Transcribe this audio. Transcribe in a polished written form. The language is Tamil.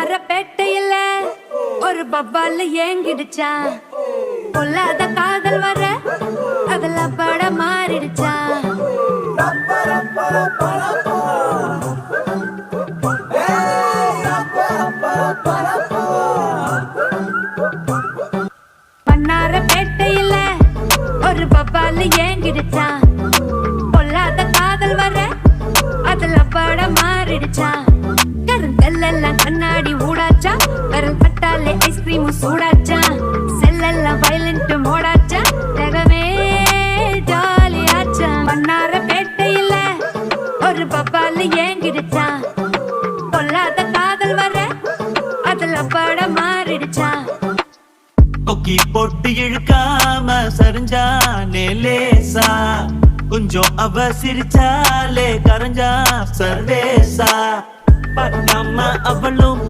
பேட்டையில ஒரு பப்பால ஏங்கிடுச்சா பொல்லாத காதல் வர அதுல பட மாறிடுச்சா பண்ணார பேட்டையில ஒரு பப்பால ஏங்கிடுச்சா பொல்லாத காதல் வர அதுல பட மாறிடுச்சா கருங்கல்லாம் கண்ணாடி ஊடாச்சா விரல் பட்டாலே ஐஸ்கிரீம் சூடாச்சா செல்லெல்லாம் வயலண்ட் மோடாச்சா ஜகமே ஜாலியாச்சா பண்ணார பேட்டையில ஒரு பப்பால ஏங்கிடுச்சா பொல்லாத காதல் வர அதுல பட மாறிடுச்சா கொக்கி போட்டு இழுக்காம சரிஞ்சானே லேசா கொஞ்சம் அவ சிரிச்சாலே கரைஞ்சா சர்வேசா பார்க்காம அவளும்